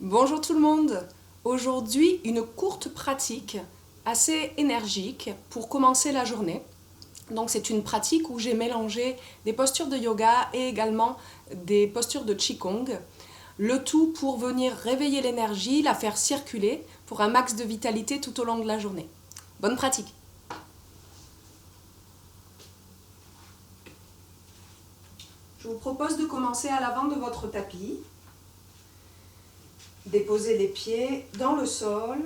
Bonjour tout le monde. Aujourd'hui, une courte pratique assez énergique pour commencer la journée. Donc c'est une pratique où j'ai mélangé des postures de yoga et également des postures de Qigong. Le tout pour venir réveiller l'énergie, la faire circuler pour un max de vitalité tout au long de la journée. Bonne pratique. Je vous propose de commencer à l'avant de votre tapis. Déposez les pieds dans le sol.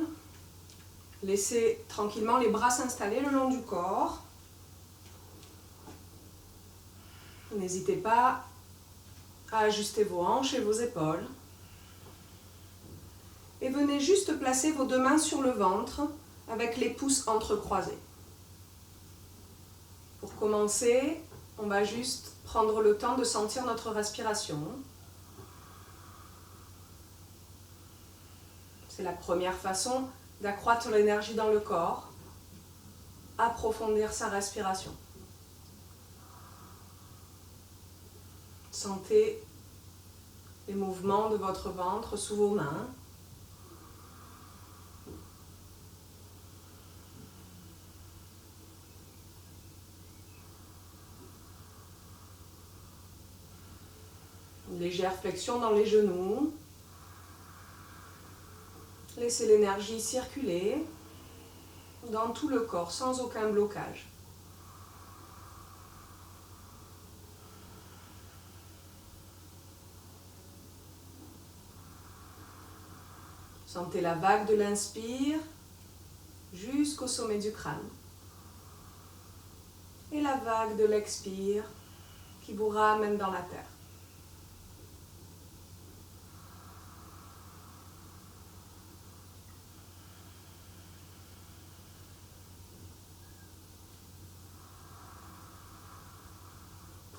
Laissez tranquillement les bras s'installer le long du corps. N'hésitez pas à ajuster vos hanches et vos épaules. Et venez juste placer vos deux mains sur le ventre avec les pouces entrecroisés. Pour commencer, on va juste prendre le temps de sentir notre respiration. C'est la première façon d'accroître l'énergie dans le corps, approfondir sa respiration. Sentez les mouvements de votre ventre sous vos mains. Une légère flexion dans les genoux. Laissez l'énergie circuler dans tout le corps sans aucun blocage. Sentez la vague de l'inspire jusqu'au sommet du crâne. Et la vague de l'expire qui vous ramène dans la terre.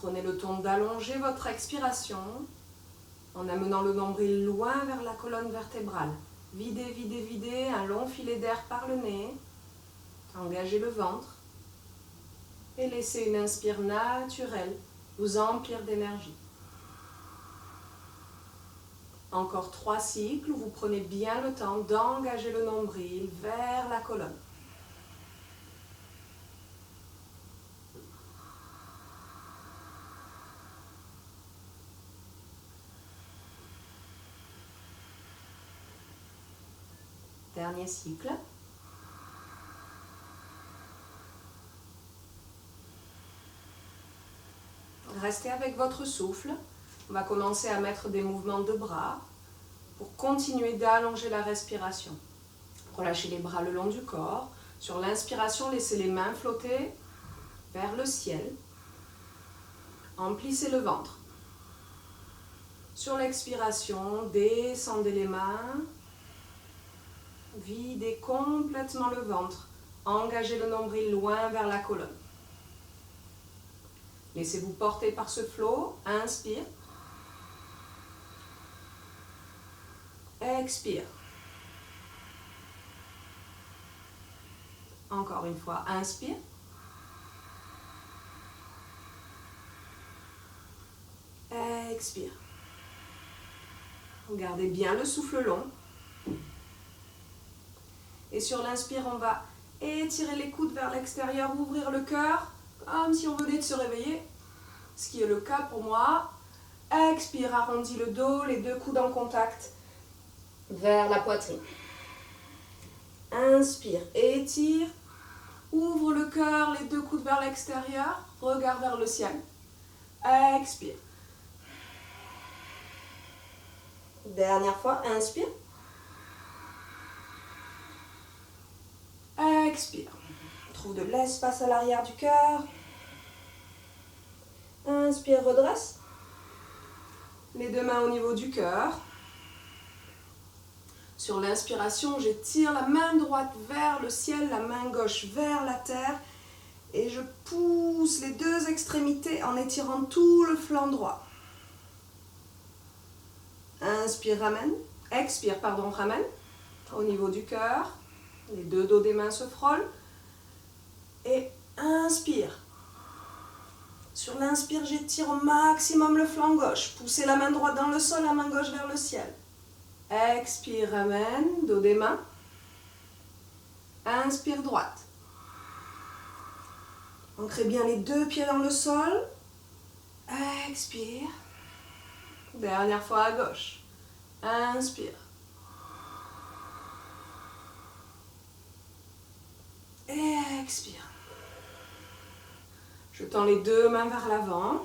Prenez le temps d'allonger votre expiration en amenant le nombril loin vers la colonne vertébrale. Videz, videz, videz, un long filet d'air par le nez. Engagez le ventre et laissez une inspire naturelle vous emplir d'énergie. Encore 3 cycles où vous prenez bien le temps d'engager le nombril vers la colonne. Dernier cycle. Restez avec votre souffle. On va commencer à mettre des mouvements de bras pour continuer d'allonger la respiration. Relâchez les bras le long du corps. Sur l'inspiration, laissez les mains flotter vers le ciel. Emplissez le ventre. Sur l'expiration, descendez les mains. Videz complètement le ventre. Engagez le nombril loin vers la colonne. Laissez-vous porter par ce flot. Inspire. Expire. Encore une fois, inspire. Expire. Gardez bien le souffle long. Et sur l'inspire, on va étirer les coudes vers l'extérieur, ouvrir le cœur, comme si on venait de se réveiller, ce qui est le cas pour moi. Expire, arrondis le dos, les deux coudes en contact vers la poitrine. Inspire, étire, ouvre le cœur, les deux coudes vers l'extérieur, regarde vers le ciel. Expire. Dernière fois, inspire. Expire. Trouve de l'espace à l'arrière du cœur. Inspire, redresse. Les deux mains au niveau du cœur. Sur l'inspiration, j'étire la main droite vers le ciel, la main gauche vers la terre. Et je pousse les deux extrémités en étirant tout le flanc droit. Inspire, ramène. Expire, ramène. Au niveau du cœur. Les deux dos des mains se frôlent. Et inspire. Sur l'inspire, j'étire au maximum le flanc gauche. Poussez la main droite dans le sol, la main gauche vers le ciel. Expire, ramène, dos des mains. Inspire, droite. Ancrez bien les deux pieds dans le sol. Expire. Dernière fois à gauche. Inspire. Expire. Je tends les deux mains vers l'avant.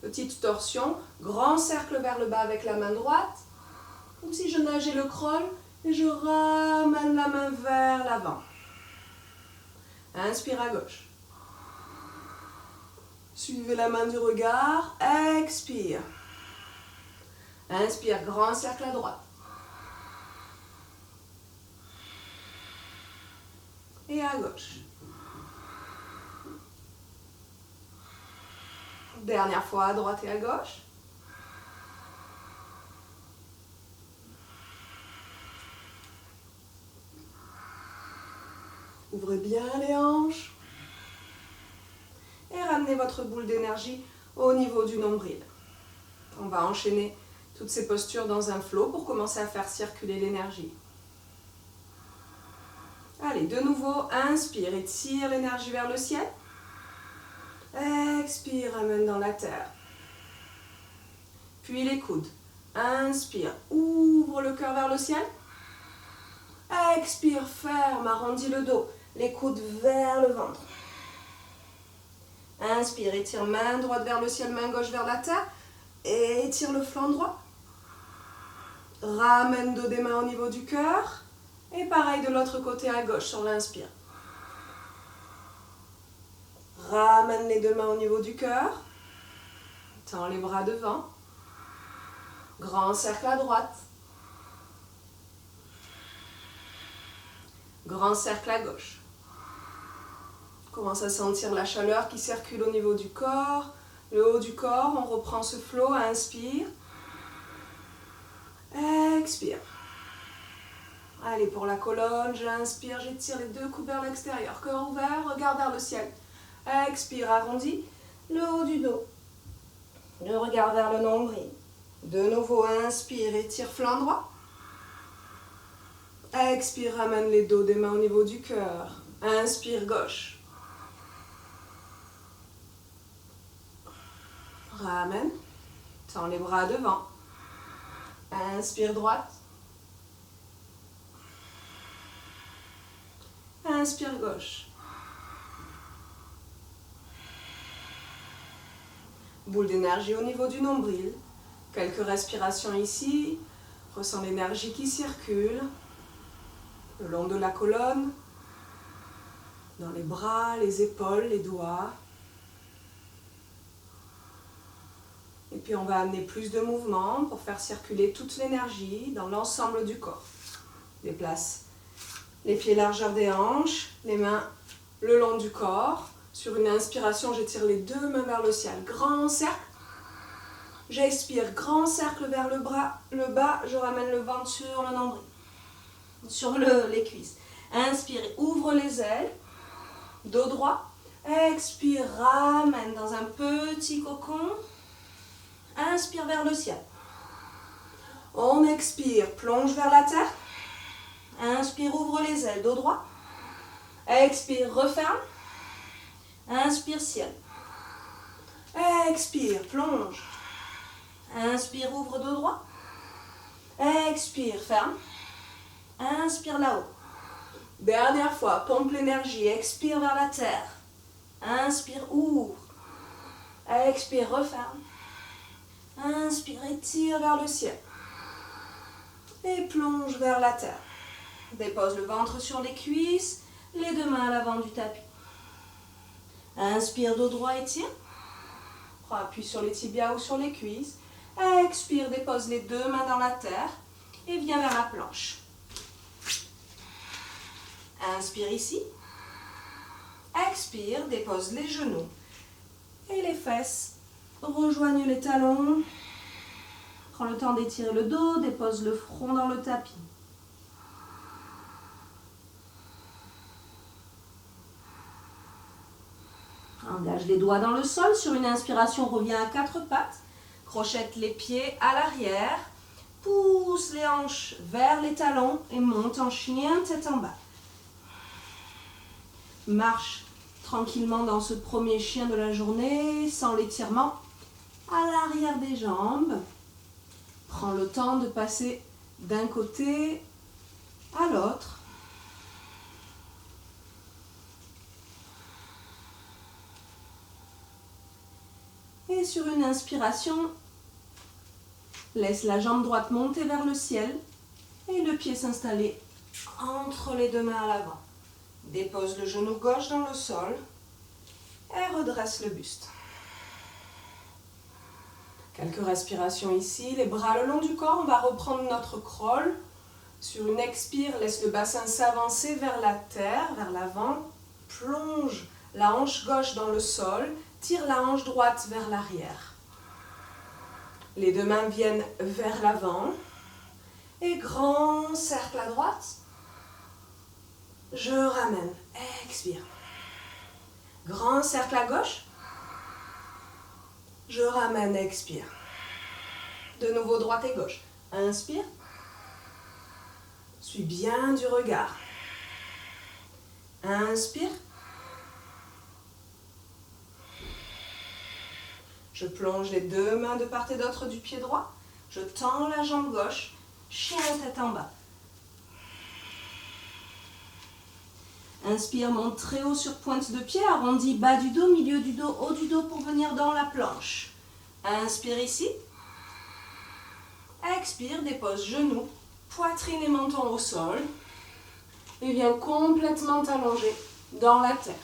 Petite torsion. Grand cercle vers le bas avec la main droite. Comme si je nageais le crawl et je ramène la main vers l'avant. Inspire à gauche. Suivez la main du regard. Expire. Inspire, grand cercle à droite. Et à gauche. Dernière fois à droite et à gauche. Ouvrez bien les hanches. Et ramenez votre boule d'énergie au niveau du nombril. On va enchaîner toutes ces postures dans un flow pour commencer à faire circuler l'énergie. Allez, de nouveau, inspire, étire l'énergie vers le ciel. Expire, ramène dans la terre. Puis les coudes. Inspire, ouvre le cœur vers le ciel. Expire, ferme, arrondis le dos. Les coudes vers le ventre. Inspire, étire main droite vers le ciel, main gauche vers la terre. Et étire le flanc droit. Ramène dos des mains au niveau du cœur. Et pareil de l'autre côté à gauche sur l'inspire. Ramène les deux mains au niveau du cœur. Tends les bras devant. Grand cercle à droite. Grand cercle à gauche. Commence à sentir la chaleur qui circule au niveau du corps. Le haut du corps, on reprend ce flow. Inspire. Expire. Allez, pour la colonne, j'inspire, j'étire les deux coudes vers l'extérieur. Cœur ouvert, regard vers le ciel. Expire, arrondi. Le haut du dos. Le regard vers le nombril. De nouveau, inspire, étire flanc droit. Expire, ramène les dos des mains au niveau du cœur. Inspire, gauche. Ramène. Tends les bras devant. Inspire, droite. Inspire, gauche. Boule d'énergie au niveau du nombril. Quelques respirations ici. Ressens l'énergie qui circule le long de la colonne, dans les bras, les épaules, les doigts. Et puis on va amener plus de mouvement pour faire circuler toute l'énergie dans l'ensemble du corps. Déplace les pieds largeur des hanches, les mains le long du corps. Sur une inspiration, j'étire les deux mains vers le ciel. Grand cercle. J'expire, grand cercle vers le bas. Je ramène le ventre sur le nombril, sur les cuisses. Inspire, ouvre les ailes. Dos droit. Expire, ramène dans un petit cocon. Inspire vers le ciel. On expire, plonge vers la terre. Inspire, ouvre les ailes, dos droit. Expire, referme. Inspire, ciel. Expire, plonge. Inspire, ouvre dos droit. Expire, ferme. Inspire là-haut. Dernière fois, pompe l'énergie. Expire vers la terre. Inspire, ouvre. Expire, referme. Inspire, étire vers le ciel. Et plonge vers la terre. Dépose le ventre sur les cuisses, les deux mains à l'avant du tapis. Inspire, dos droit, étire. Prends appui sur les tibias ou sur les cuisses. Expire, dépose les deux mains dans la terre et viens vers la planche. Inspire ici. Expire, dépose les genoux et les fesses. Rejoigne les talons. Prends le temps d'étirer le dos, dépose le front dans le tapis. Engage les doigts dans le sol. Sur une inspiration, reviens à quatre pattes. Crochette les pieds à l'arrière. Pousse pousse les hanches vers les talons et monte en chien tête en bas. Marche tranquillement dans ce premier chien de la journée, sans l'étirement, à l'arrière des jambes. Prends le temps de passer d'un côté à l'autre. Et sur une inspiration, laisse la jambe droite monter vers le ciel et le pied s'installer entre les deux mains à l'avant. Dépose le genou gauche dans le sol et redresse le buste. Quelques respirations ici, les bras le long du corps. On va reprendre notre crawl. Sur une expire, laisse le bassin s'avancer vers la terre, vers l'avant. Plonge la hanche gauche dans le sol. Tire la hanche droite vers l'arrière. Les deux mains viennent vers l'avant. Et grand cercle à droite. Je ramène. Expire. Grand cercle à gauche. Je ramène, expire. De nouveau droite et gauche. Inspire. Suis bien du regard. Inspire. Je plonge les deux mains de part et d'autre du pied droit. Je tends la jambe gauche. Chien tête en bas. Inspire, monte très haut sur pointe de pied, arrondi bas du dos, milieu du dos, haut du dos pour venir dans la planche. Inspire ici. Expire, dépose genoux, poitrine et menton au sol. Et viens complètement t'allonger dans la terre.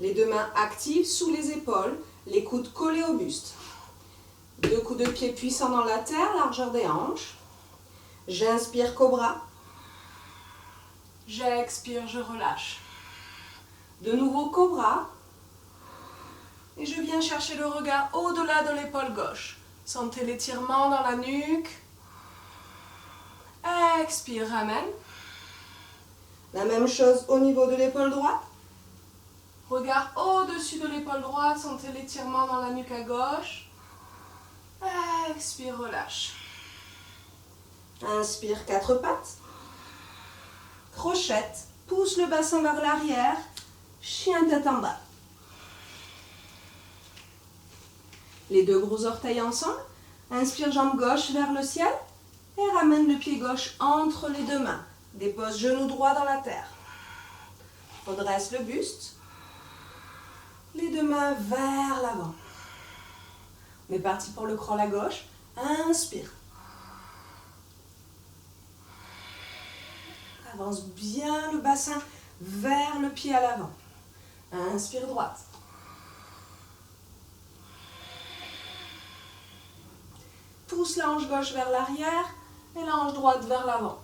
Les deux mains actives sous les épaules, les coudes collés au buste. Deux coups de pied puissants dans la terre, largeur des hanches. J'inspire, cobra. J'expire, je relâche. De nouveau, cobra. Et je viens chercher le regard au-delà de l'épaule gauche. Sentez l'étirement dans la nuque. Expire, ramène. La même chose au niveau de l'épaule droite. Regard au-dessus de l'épaule droite. Sentez l'étirement dans la nuque à gauche. Expire, relâche. Inspire, quatre pattes. Crochette, pousse le bassin vers l'arrière, chien tête en bas. Les deux gros orteils ensemble, inspire jambe gauche vers le ciel et ramène le pied gauche entre les deux mains. Dépose genou droit dans la terre. Redresse le buste, les deux mains vers l'avant. On est parti pour le crawl à gauche, inspire. Avance bien le bassin vers le pied à l'avant. Inspire droite. Pousse la hanche gauche vers l'arrière et la hanche droite vers l'avant.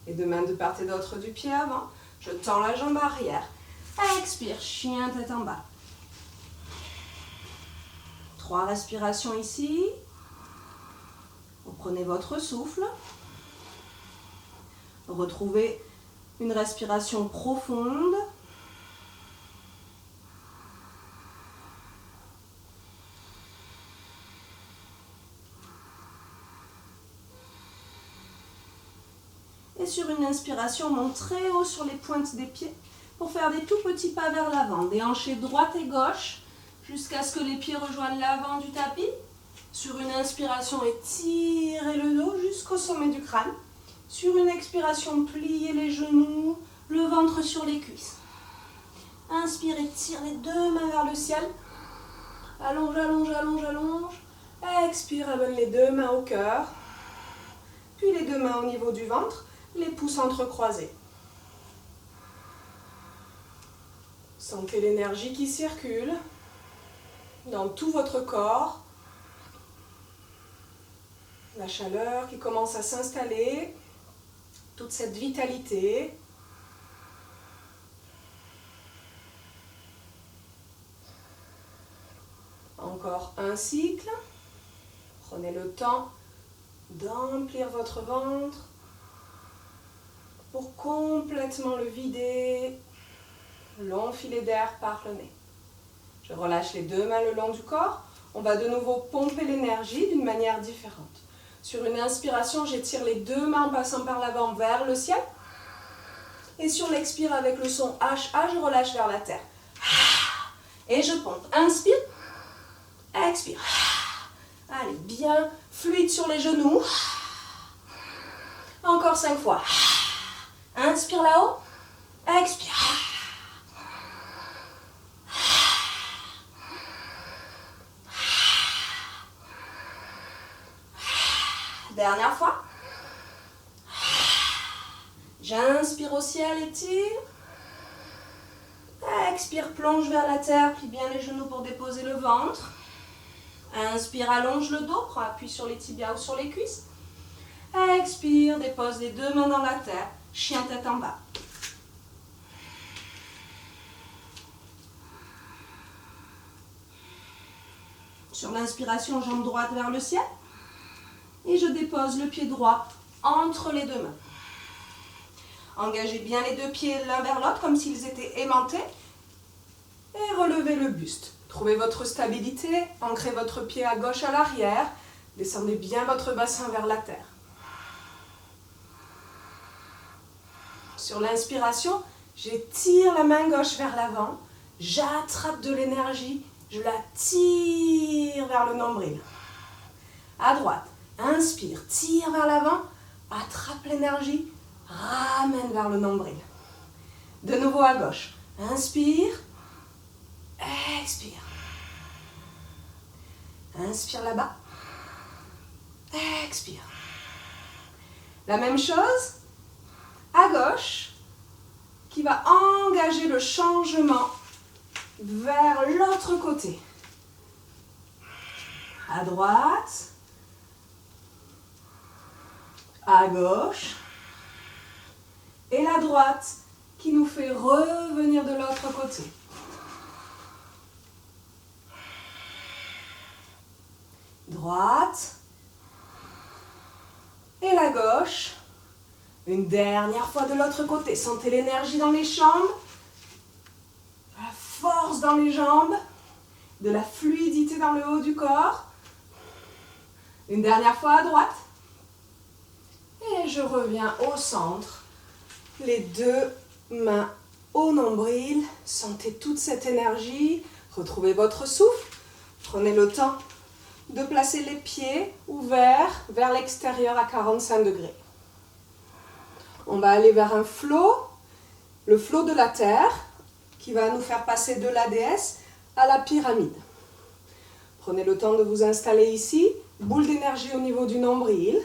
Les deux mains de part et d'autre du pied avant. Je tends la jambe arrière. Expire, chien tête en bas. 3 respirations ici. Vous prenez votre souffle. Retrouvez une respiration profonde. Et sur une inspiration, on monte très haut sur les pointes des pieds pour faire des tout petits pas vers l'avant. Déhancher droite et gauche jusqu'à ce que les pieds rejoignent l'avant du tapis. Sur une inspiration, étirez le dos jusqu'au sommet du crâne. Sur une expiration, pliez les genoux, le ventre sur les cuisses. Inspire, étire les deux mains vers le ciel. Allonge, allonge, allonge, allonge. Expire, amène les deux mains au cœur. Puis les deux mains au niveau du ventre, les pouces entrecroisés. Sentez l'énergie qui circule dans tout votre corps. La chaleur qui commence à s'installer. Toute cette vitalité. Encore un cycle. Prenez le temps d'emplir votre ventre. pour complètement le vider. Long filet d'air par le nez. Je relâche les deux mains le long du corps. On va de nouveau pomper l'énergie d'une manière différente. Sur une inspiration, j'étire les deux mains en passant par l'avant vers le ciel. Et sur l'expire avec le son HA, je relâche vers la terre. Et je pompe. Inspire. Expire. Allez, bien fluide sur les genoux. Encore 5 fois. Inspire là-haut. Expire. Dernière fois. J'inspire au ciel, étire. Expire, plonge vers la terre, plie bien les genoux pour déposer le ventre. Inspire, allonge le dos, prends appui sur les tibias ou sur les cuisses. Expire, dépose les deux mains dans la terre, chien tête en bas. Sur l'inspiration, jambe droite vers le ciel. Et je dépose le pied droit entre les deux mains. Engagez bien les deux pieds l'un vers l'autre comme s'ils étaient aimantés. Et relevez le buste. Trouvez votre stabilité, ancrez votre pied à gauche à l'arrière. Descendez bien votre bassin vers la terre. Sur l'inspiration, j'étire la main gauche vers l'avant. J'attrape de l'énergie. Je la tire vers le nombril. À droite, inspire, tire vers l'avant. Attrape l'énergie. Ramène vers le nombril. De nouveau à gauche. Inspire. Expire. Inspire là-bas. Expire. La même chose à gauche qui va engager le changement vers l'autre côté. À droite. À gauche. Et la droite qui nous fait revenir de l'autre côté. Droite. Et la gauche. Une dernière fois de l'autre côté. Sentez l'énergie dans les jambes. La force dans les jambes. De la fluidité dans le haut du corps. Une dernière fois à droite. Et je reviens au centre. Les deux mains au nombril. Sentez toute cette énergie. Retrouvez votre souffle. Prenez le temps de placer les pieds ouverts vers l'extérieur à 45 degrés. On va aller vers un flow, le flow de la terre, qui va nous faire passer de la déesse à la pyramide. Prenez le temps de vous installer ici. Boule d'énergie au niveau du nombril.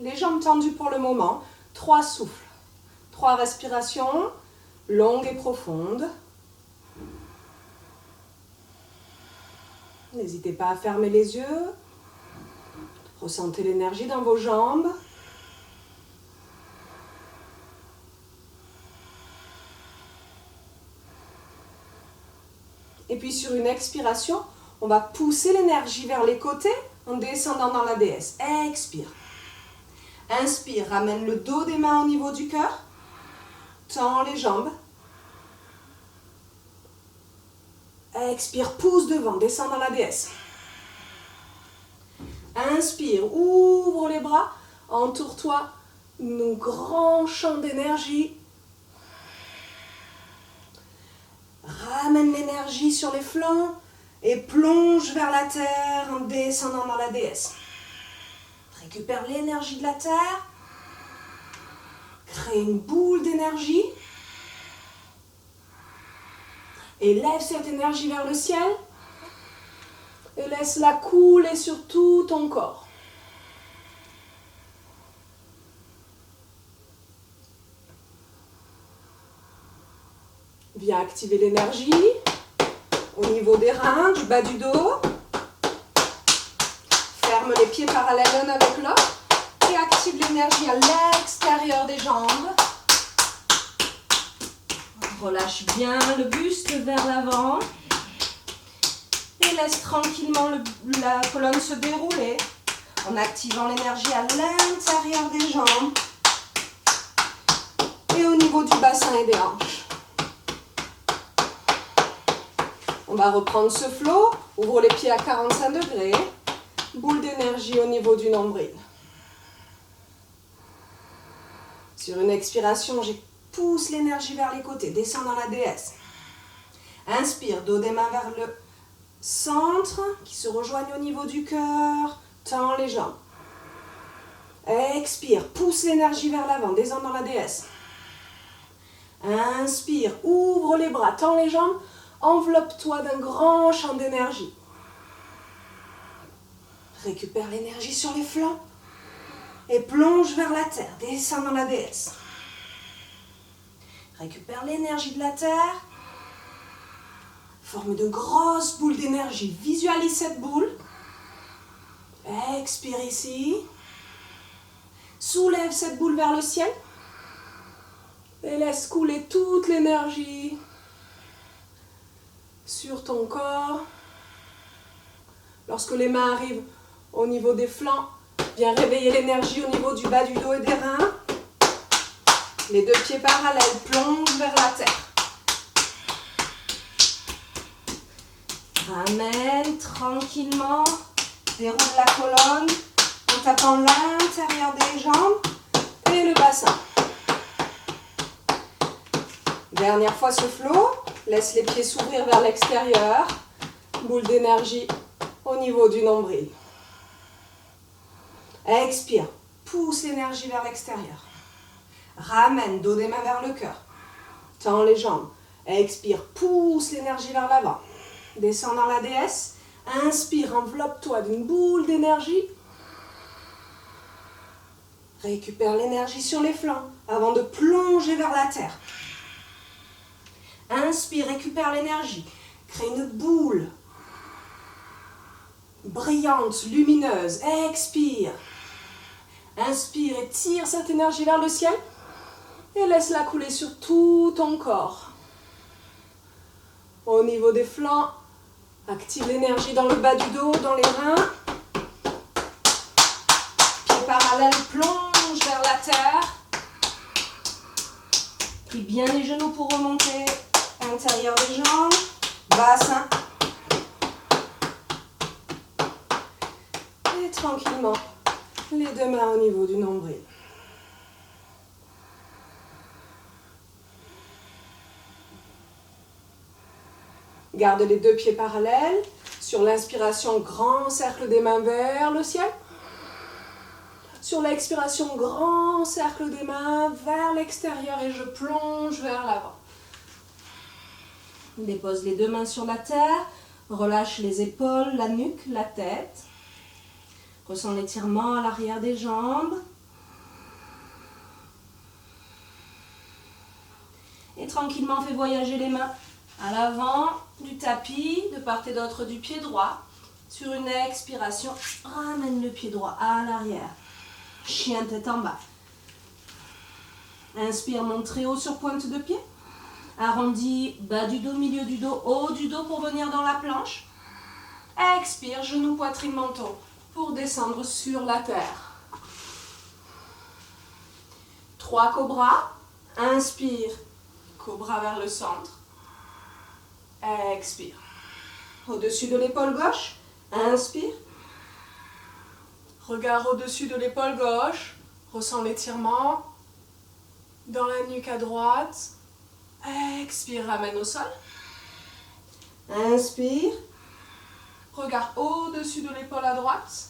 Les jambes tendues pour le moment. 3 souffles. 3 respirations, longues et profondes. N'hésitez pas à fermer les yeux. Ressentez l'énergie dans vos jambes. Et puis sur une expiration, on va pousser l'énergie vers les côtés en descendant dans la déesse. Expire. Inspire, ramène le dos des mains au niveau du cœur. Tends les jambes. Expire, pousse devant, descends dans la déesse. Inspire, ouvre les bras, entoure-toi nos grands champs d'énergie. Ramène l'énergie sur les flancs et plonge vers la terre en descendant dans la déesse. Récupère l'énergie de la terre. Crée une boule d'énergie. Et lève cette énergie vers le ciel. Et laisse-la couler sur tout ton corps. Viens activer l'énergie au niveau des reins, du bas du dos. Ferme les pieds parallèles l'un avec l'autre. Et active l'énergie à l'extérieur des jambes. Relâche bien le buste vers l'avant. Et laisse tranquillement la colonne se dérouler en activant l'énergie à l'intérieur des jambes. niveau du bassin et des hanches. On va reprendre ce flow. Ouvre les pieds à 45 degrés. Boule d'énergie au niveau du nombril. Sur une expiration, je pousse l'énergie vers les côtés. Descends dans la déesse. Inspire, dos des mains vers le centre, qui se rejoignent au niveau du cœur. Tends les jambes. Expire, pousse l'énergie vers l'avant. Descends dans la déesse. Inspire, ouvre les bras, tends les jambes. Enveloppe-toi d'un grand champ d'énergie. Récupère l'énergie sur les flancs et plonge vers la terre. Descends dans la déesse. Récupère l'énergie de la terre. Forme de grosses boules d'énergie. Visualise cette boule. Expire ici. Soulève cette boule vers le ciel. Et laisse couler toute l'énergie sur ton corps. Lorsque les mains arrivent au niveau des flancs, viens réveiller l'énergie au niveau du bas du dos et des reins. Les deux pieds parallèles plongent vers la terre. Ramène tranquillement. Déroule la colonne en tapant l'intérieur des jambes et le bassin. Dernière fois ce flow. Laisse les pieds s'ouvrir vers l'extérieur. Boule d'énergie au niveau du nombril. Expire. Pousse l'énergie vers l'extérieur. Ramène, dos des mains vers le cœur. Tends les jambes. Expire. Pousse l'énergie vers l'avant. Descends dans la déesse. Inspire. Enveloppe-toi d'une boule d'énergie. Récupère l'énergie sur les flancs avant de plonger vers la terre. Inspire, récupère l'énergie. Crée une boule brillante, lumineuse. Expire. Inspire et tire cette énergie vers le ciel. Et laisse-la couler sur tout ton corps. Au niveau des flancs, active l'énergie dans le bas du dos, dans les reins. Pieds parallèles, plonge vers la terre. Plie bien les genoux pour remonter. Intérieur des jambes, bassin. Et tranquillement, les deux mains au niveau du nombril. Garde les deux pieds parallèles. Sur l'inspiration, grand cercle des mains vers le ciel. Sur l'expiration, grand cercle des mains vers l'extérieur et je plonge vers l'avant. Dépose les deux mains sur la terre, relâche les épaules, la nuque, la tête. Ressens l'étirement à l'arrière des jambes. Et tranquillement, fais voyager les mains à l'avant du tapis, de part et d'autre du pied droit. Sur une expiration, ramène le pied droit à l'arrière. Chien tête en bas. Inspire, monte très haut sur pointe de pied. Arrondi, bas du dos, milieu du dos, haut du dos pour venir dans la planche. Expire, genou, poitrine, menton pour descendre sur la terre. 3 cobras. Inspire, cobra vers le centre. Expire. Au-dessus de l'épaule gauche. Inspire. Regard au-dessus de l'épaule gauche. Ressens l'étirement. Dans la nuque à droite. Expire, ramène au sol. Inspire. Regard au-dessus de l'épaule à droite.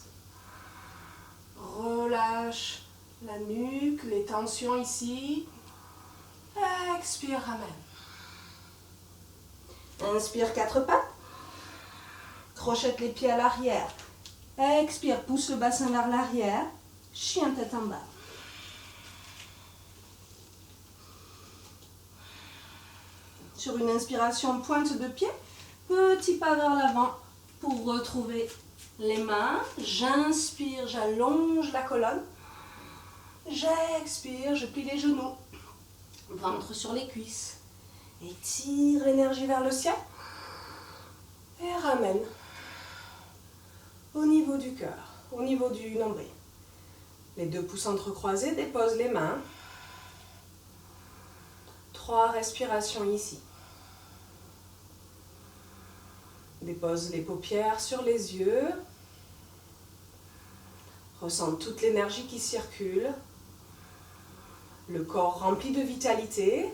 Relâche la nuque, les tensions ici. Expire, ramène. Inspire, 4 pattes. Crochette les pieds à l'arrière. Expire, pousse le bassin vers l'arrière. Chien tête en bas. Sur une inspiration, pointe de pied, petit pas vers l'avant pour retrouver les mains. J'inspire, j'allonge la colonne. J'expire, je plie les genoux. Ventre sur les cuisses. Étire l'énergie vers le ciel. Et ramène au niveau du cœur, au niveau du nombril. Les deux pouces entrecroisés, dépose les mains. 3 respirations ici. Dépose les paupières sur les yeux. Ressens toute l'énergie qui circule. Le corps rempli de vitalité.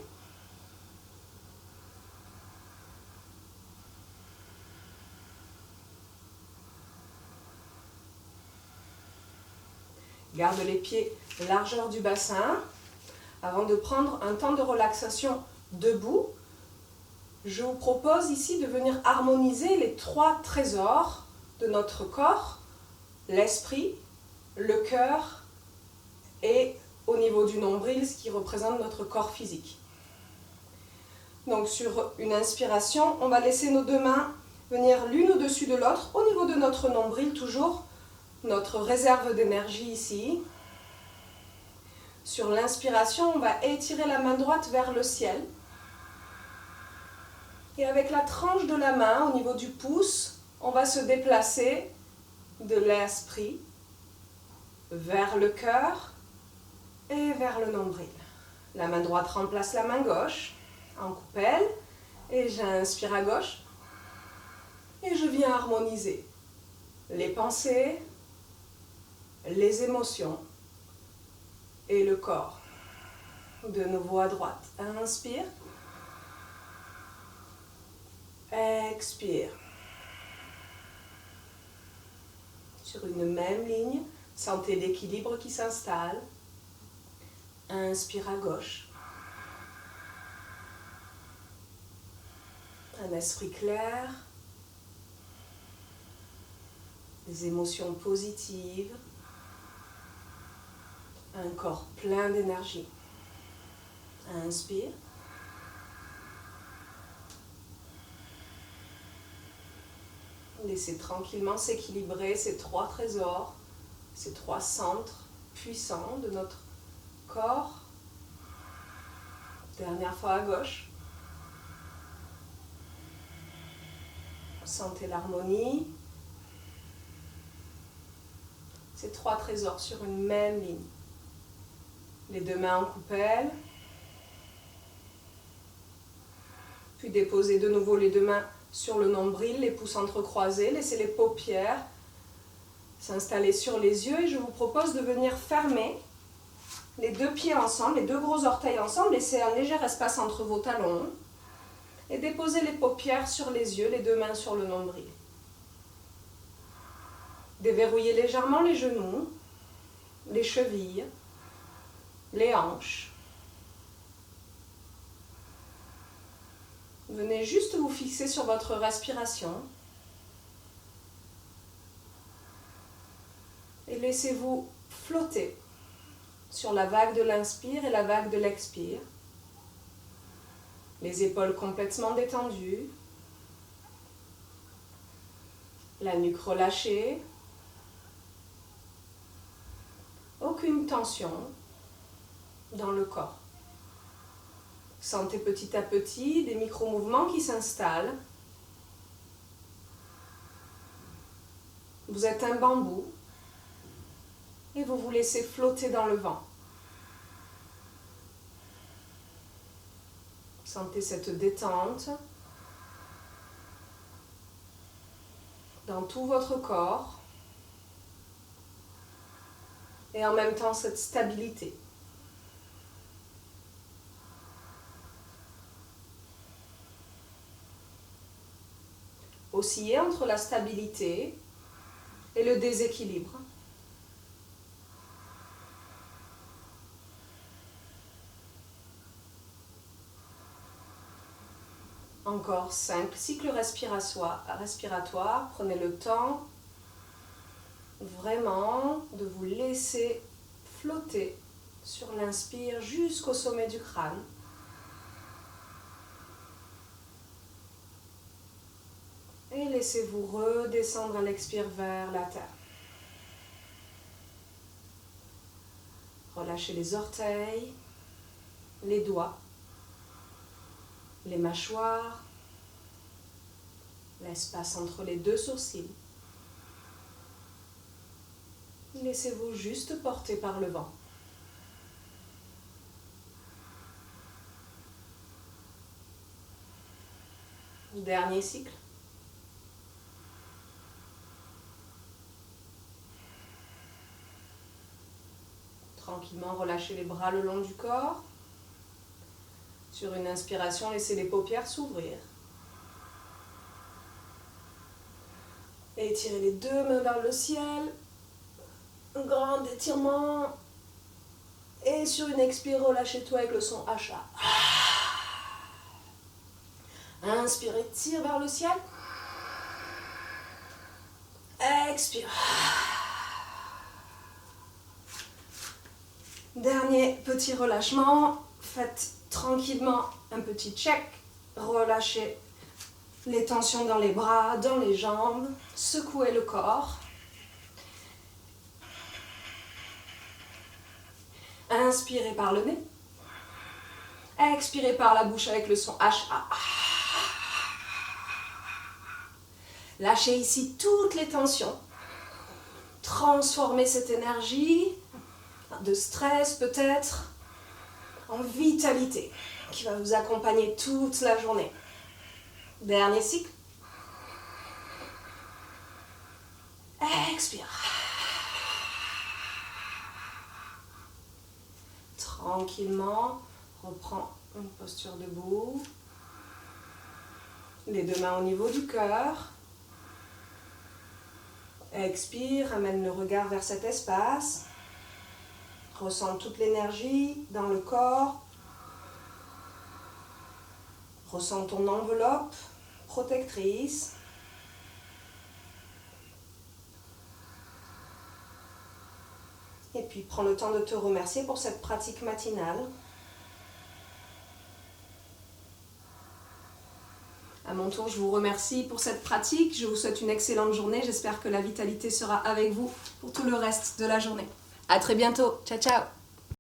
Garde les pieds largeur du bassin. Avant de prendre un temps de relaxation debout, je vous propose ici de venir harmoniser les 3 trésors de notre corps, l'esprit, le cœur et au niveau du nombril, ce qui représente notre corps physique. Donc sur une inspiration, on va laisser nos 2 mains venir l'une au-dessus de l'autre, au niveau de notre nombril toujours, notre réserve d'énergie ici. Sur l'inspiration, on va étirer la main droite vers le ciel. Et avec la tranche de la main, au niveau du pouce, on va se déplacer de l'esprit vers le cœur et vers le nombril. La main droite remplace la main gauche en coupelle. Et j'inspire à gauche. Et je viens harmoniser les pensées, les émotions et le corps. De nouveau à droite. Inspire. Expire. Sur une même ligne, sentez l'équilibre qui s'installe. Inspire à gauche. Un esprit clair. Des émotions positives. Un corps plein d'énergie. Inspire. Laissez tranquillement s'équilibrer ces 3 trésors, ces 3 centres puissants de notre corps. Dernière fois à gauche. Sentez l'harmonie. Ces 3 trésors sur une même ligne. Les 2 mains en coupelle. Puis déposez de nouveau les 2 mains sur le nombril, les pouces entrecroisés. Laissez les paupières s'installer sur les yeux. Et je vous propose de venir fermer les 2 pieds ensemble, les 2 gros orteils ensemble. Laissez un léger espace entre vos talons. Et déposez les paupières sur les yeux, les 2 mains sur le nombril. Déverrouillez légèrement les genoux, les chevilles, les hanches. Venez juste vous fixer sur votre respiration. Et laissez-vous flotter sur la vague de l'inspire et la vague de l'expire. Les épaules complètement détendues. La nuque relâchée. Aucune tension dans le corps. Sentez petit à petit des micro-mouvements qui s'installent. Vous êtes un bambou et vous vous laissez flotter dans le vent. Sentez cette détente dans tout votre corps et en même temps cette stabilité. Osciller entre la stabilité et le déséquilibre. Encore 5 cycles respiratoires. Prenez le temps vraiment de vous laisser flotter sur l'inspire jusqu'au sommet du crâne. Et laissez-vous redescendre à l'expire vers la terre. Relâchez les orteils, les doigts, les mâchoires, l'espace entre les 2 sourcils. Laissez-vous juste porter par le vent. Dernier cycle. Tranquillement, relâchez les bras le long du corps. Sur une inspiration, laissez les paupières s'ouvrir. Étirez les deux mains vers le ciel. Un grand étirement. Et sur une expire, relâchez-toi avec le son HA. Inspirez, tire vers le ciel. Expire. Dernier petit relâchement. Faites tranquillement un petit check. Relâchez les tensions dans les bras, dans les jambes. Secouez le corps. Inspirez par le nez. Expirez par la bouche avec le son HA. Lâchez ici toutes les tensions. Transformez cette énergie de stress peut-être en vitalité qui va vous accompagner toute la journée. Dernier cycle. Expire. Tranquillement, reprends une posture debout. Les deux mains au niveau du cœur. Expire, amène le regard vers cet espace. Ressens toute l'énergie dans le corps. Ressens ton enveloppe protectrice. Et puis prends le temps de te remercier pour cette pratique matinale. À mon tour, je vous remercie pour cette pratique. Je vous souhaite une excellente journée. J'espère que la vitalité sera avec vous pour tout le reste de la journée. À très bientôt. Ciao, ciao.